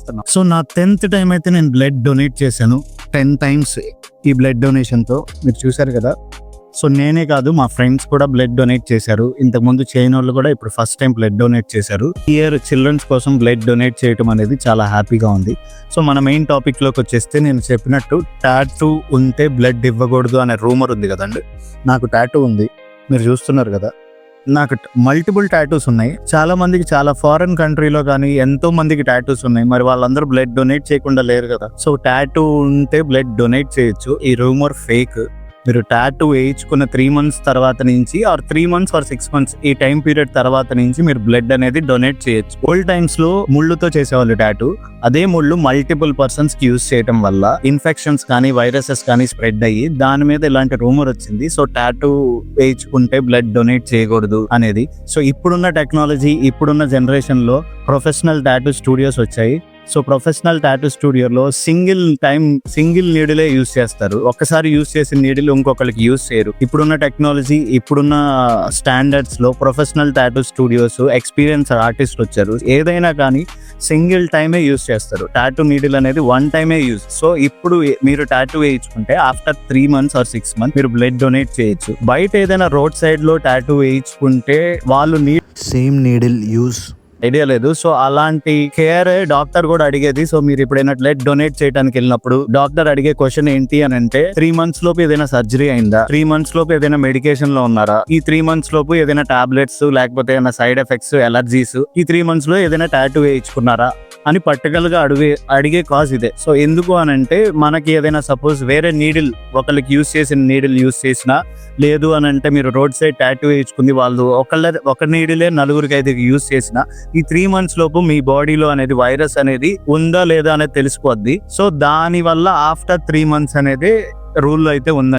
చేస్తున్నాం. సో నా 10th time అయితే నేను బ్లడ్ డొనేట్ చేశాను 10 times ఈ బ్లడ్ డొనేషన్తో. మీరు చూశారు కదా. సో నేనే కాదు, మా ఫ్రెండ్స్ కూడా బ్లడ్ డొనేట్ చేశారు. ఇంతకుముందు చేయని వాళ్ళు కూడా ఇప్పుడు ఫస్ట్ టైం బ్లడ్ డొనేట్ చేశారు. ఇయర్ చిల్డ్రన్స్ కోసం బ్లడ్ డొనేట్ చేయడం అనేది చాలా హ్యాపీగా ఉంది. సో మన మెయిన్ టాపిక్లోకి వచ్చేస్తే, నేను చెప్పినట్టు టాటూ ఉంటే బ్లడ్ ఇవ్వకూడదు అనే రూమర్ ఉంది కదండి. నాకు టాటూ ఉంది, మీరు చూస్తున్నారు కదా. నాకు మల్టిపుల్ టాటూస్ ఉన్నాయి. చాలా మందికి, చాలా ఫారెన్ కంట్రీలో కానీ ఎంతో మందికి టాటూస్ ఉన్నాయి. మరి వాళ్ళందరూ బ్లడ్ డొనేట్ చేయకుండా లేరు కదా. సో టాటూ ఉంటే బ్లడ్ డొనేట్ చేయొచ్చు. ఈ రూమర్ ఫేక్. మీరు టాటూ వేయించుకున్న 3 months తర్వాత నుంచి, ఆర్ 3 months ఆర్ 6 months ఈ టైం పీరియడ్ తర్వాత నుంచి మీరు బ్లడ్ అనేది డొనేట్ చేయొచ్చు. ఓల్డ్ టైమ్స్ లో ముళ్ళుతో చేసేవాళ్ళు టాటూ. అదే ముళ్ళు మల్టిపుల్ పర్సన్స్ కి యూజ్ చేయడం వల్ల ఇన్ఫెక్షన్స్ కానీ వైరసెస్ కానీ స్ప్రెడ్ అయ్యి దాని మీద ఇలాంటి రూమర్ వచ్చింది. సో టాటూ వేయించుకుంటే బ్లడ్ డొనేట్ చేయకూడదు అనేది. సో ఇప్పుడున్న టెక్నాలజీ, ఇప్పుడున్న జనరేషన్ లో ప్రొఫెషనల్ టాటూ స్టూడియోస్ వచ్చాయి. సో ప్రొఫెషనల్ టాటూ స్టూడియోలో సింగిల్ నీడిలే యూజ్ చేస్తారు. ఒక్కసారి యూజ్ చేసిన నీడిల్ ఇంకొకరికి యూజ్ చేయరు. ఇప్పుడున్న టెక్నాలజీ, ఇప్పుడున్న స్టాండర్డ్స్ లో professional tattoo studios, experience artist వచ్చారు. ఏదైనా కానీ సింగిల్ టైమే యూజ్ చేస్తారు. టాటూ నీడిల్ అనేది 1 టైమే యూజ్. సో ఇప్పుడు మీరు టాటూ వేయించుకుంటే ఆఫ్టర్ 3 months ఆర్ 6 months మీరు బ్లడ్ డొనేట్ చేయొచ్చు. బయట ఏదైనా రోడ్ సైడ్ లో టాటూ వేయించుకుంటే వాళ్ళు సేమ్ నీడిల్ యూజ్ ఐడియా లేదు. సో అలాంటి కేర్ డాక్టర్ కూడా అడిగేది. సో మీరు ఎప్పుడైనా బ్లడ్ డొనేట్ చేయడానికి వెళ్ళినప్పుడు డాక్టర్ అడిగే క్వశ్చన్ ఏంటి అని అంటే, 3 months లోపు ఏదైనా సర్జరీ అయిందా, 3 months లోపు ఏదైనా మెడికేషన్ లో ఉన్నారా, ఈ 3 months లోపు ఏదైనా టాబ్లెట్స్ లేకపోతే ఏదైనా సైడ్ ఎఫెక్ట్స్, ఎలర్జీస్, ఈ 3 months లో ఏదైనా టాటూ వేయించుకున్నారా అని పర్టికల్ గా అడిగే కాజ్ ఇదే. సో ఎందుకు అని అంటే, మనకి ఏదైనా సపోజ్ వేరే నీడిల్, ఒకరికి యూజ్ చేసిన నీడిల్ యూజ్ చేసినా, లేదు అని అంటే మీరు రోడ్ సైడ్ టాటూ వేయించుకుంది, వాళ్ళు ఒక నీడిలే 4-5 యూజ్ చేసిన, ఈ 3 months లోపు మీ బాడీలో అనేది వైరస్ అనేది ఉందా లేదా అనేది తెలిసిపోద్ది. సో దాని వల్ల ఆఫ్టర్ 3 months అనేది రూల్ అయితే ఉంది.